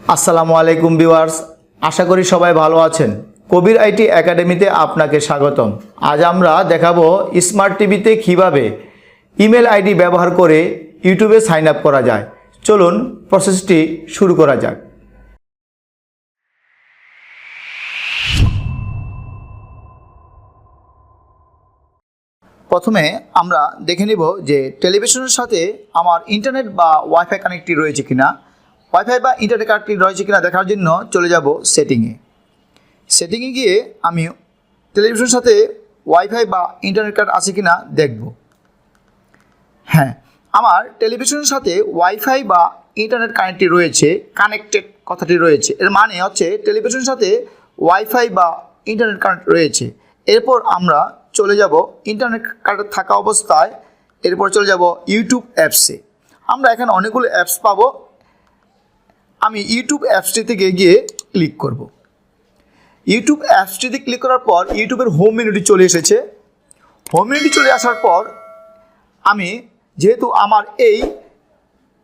আসসালামু আলাইকুম ভিউয়ার্স, আশা করি সবাই ভালো আছেন। কবির আইটি একাডেমিতে আপনাকে স্বাগতম। আজ আমরা দেখাবো স্মার্ট টিভিতে কিভাবে ইমেল আইডি ব্যবহার করে ইউটিউবে সাইন আপ করা যায়। চলুন প্রসেসটি শুরু করা যাক। প্রথমে আমরা দেখে নিব যে টেলিভিশনের সাথে আমার ইন্টারনেট বা ওয়াইফাই কানেক্টটি রয়েছে কিনা। ওয়াইফাই বা ইন্টারনেট কানেক্টটি রয়েছে কিনা দেখার জন্য চলে যাব সেটিংয়ে গিয়ে আমি টেলিভিশনের সাথে ওয়াইফাই বা ইন্টারনেট কানেক্ট আছে কিনা দেখব। হ্যাঁ, আমার টেলিভিশনের সাথে ওয়াইফাই বা ইন্টারনেট কানেক্টটি রয়েছে, কানেক্টেড কথাটি রয়েছে। এর মানে হচ্ছে টেলিভিশনের সাথে ওয়াইফাই বা ইন্টারনেট কানেক্ট রয়েছে। এরপর আমরা চলে যাব ইন্টারনেট কানেক্ট থাকা অবস্থায়, এরপর চলে যাব ইউটিউব অ্যাপসে। আমরা এখানে অনেকগুলো অ্যাপস পাবো। আমি ইউটিউব অ্যাপসটিতে গিয়ে ক্লিক করব। ইউটিউব অ্যাপসটিতে ক্লিক করার পর ইউটিউবের হোম মেনুটি চলে এসেছে। হোম মেনুটি চলে আসার পর আমি যেহেতু আমার এই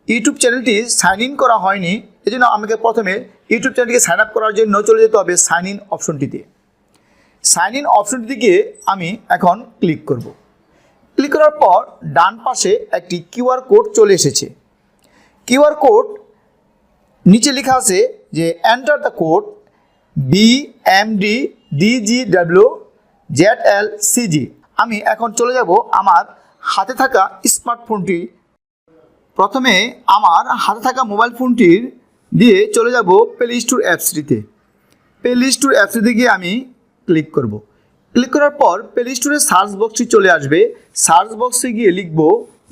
ইউটিউব চ্যানেলটি সাইন ইন করা হয়নি, এই জন্য আমাকে প্রথমে ইউটিউব চ্যানেলটিকে সাইন আপ করার জন্য চলে যেতে হবে সাইন ইন অপশনটিতে। সাইন ইন অপশনটিতে গিয়ে আমি এখন ক্লিক করব। ক্লিক করার পর ডান পাশে একটি কিউআর কোড চলে এসেছে। কিউআর কোড নিচে লেখা আছে যে এন্টার দ্য কোড BMDDGWZLCG। আমি এখন চলে যাব আমার হাতে থাকা স্মার্টফোনটি। প্রথমে আমার হাতে থাকা মোবাইল ফোনটির দিয়ে চলে যাব প্লে স্টোর অ্যাপসটিতে। প্লে স্টোর অ্যাপসটিতে গিয়ে আমি ক্লিক করব। ক্লিক করার পর প্লে স্টোরের সার্চ বক্সটি চলে আসবে। সার্চ বক্সে গিয়ে লিখব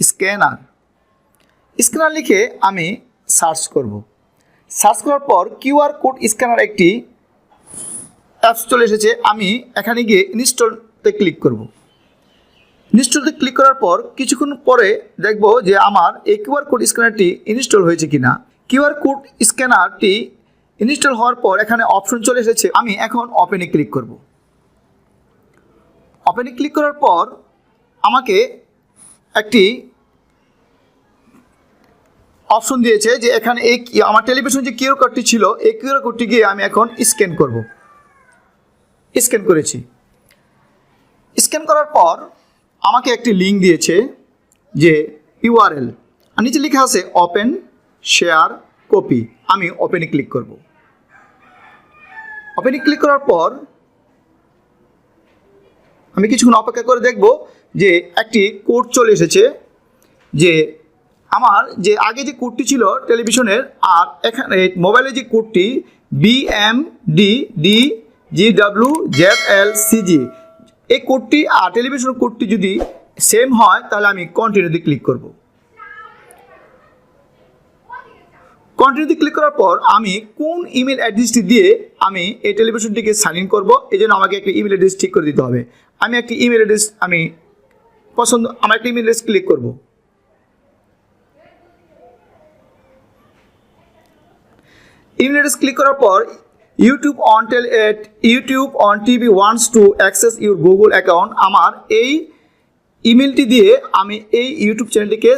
স্ক্যানার লিখে আমি সার্চ করব। সার্চ করার পর কিউআর কোড স্ক্যানার একটি অ্যাপস চলে এসেছে। আমি এখানে গিয়ে ইনস্টলতে ক্লিক করব। ইনস্টলতে ক্লিক করার পর কিছুক্ষণ পরে দেখব যে আমার এই কিউআর কোড স্ক্যানারটি ইনস্টল হয়েছে কিনা। কিউআর কোড স্ক্যানারটি ইনস্টল হওয়ার পর এখানে অপশন চলে এসেছে। আমি এখন ওপেনে ক্লিক করব। ওপেনে ক্লিক করার পর আমাকে একটি অপশন দিয়েছে যে এখানে এই আমার টেলিভিশন যে কিউআর কোডটি ছিল, এই কিউআর কোডটি গিয়ে আমি এখন স্ক্যান করব। স্ক্যান করেছি। স্ক্যান করার পর আমাকে একটি লিঙ্ক দিয়েছে যে ইউআরএল, আর নিচে লেখা আছে ওপেন শেয়ার কপি। আমি ওপেনে ক্লিক করব। ওপেনে ক্লিক করার পর আমি কিছুক্ষণ অপেক্ষা করে দেখব যে একটি কোড চলে এসেছে যে আমার যে আগে যে কোডটি ছিল টেলিভিশনের আর এখানে মোবাইলে যে কোডটি BMDDGWZLCG, এই কোডটি আর টেলিভিশনের কোডটি যদি সেম হয় তাহলে আমি কন্টিনিউতে ক্লিক করব। কন্টিনিউতে ক্লিক করার পর আমি কোন ইমেল অ্যাড্রেসটি দিয়ে আমি এই টেলিভিশনটিকে সাইন ইন করবো, এই জন্য আমাকে একটা ইমেল অ্যাড্রেস ঠিক করে দিতে হবে। আমি একটি ইমেল অ্যাড্রেস আমার একটা ইমেল অ্যাড্রেস ক্লিক করব। ইমেল অ্যাড্রেস ক্লিক করার পর YouTube on TV wants to access your Google account, আমার এই ইমেলটি দিয়ে আমি এই ইউটিউব চ্যানেলটিকে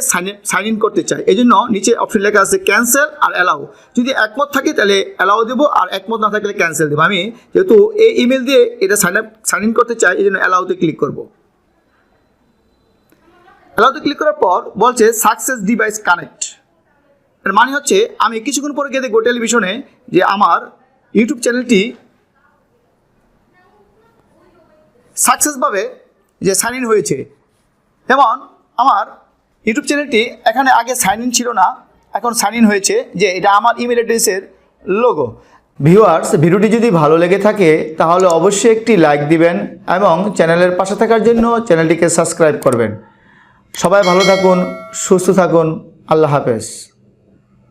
সাইন ইন করতে চাই। এই জন্য নিচে অপশন লেখা আছে ক্যান্সেল আর অ্যালাউ। যদি একমত থাকে তাহলে অ্যালাউ দেবো, আর একমত না থাকলে ক্যান্সেল দেবো। আমি যেহেতু এই ইমেল দিয়ে এটা সাইন ইন করতে চাই, এই জন্য অ্যালাউতে ক্লিক করব। অ্যালাউতে ক্লিক করার পর বলছে সাকসেস ডিভাইস কানেক্ট। এর মানে হচ্ছে আমি কিছুক্ষণ পরে গিয়ে দেখব টেলিভিশনে যে আমার ইউটিউব চ্যানেলটি সাকসেসভাবে যে সাইন ইন হয়েছে। যেমন আমার ইউটিউব চ্যানেলটি এখানে আগে সাইন ইন ছিল না, এখন সাইন ইন হয়েছে, যে এটা আমার ইমেল অ্যাড্রেসের লোগো। ভিউয়ার্স, ভিডিওটি যদি ভালো লেগে থাকে তাহলে অবশ্যই একটি লাইক দিবেন এবং চ্যানেলের পাশে থাকার জন্য চ্যানেলটিকে সাবস্ক্রাইব করবেন। সবাই ভালো থাকুন, সুস্থ থাকুন। আল্লাহ হাফেজ।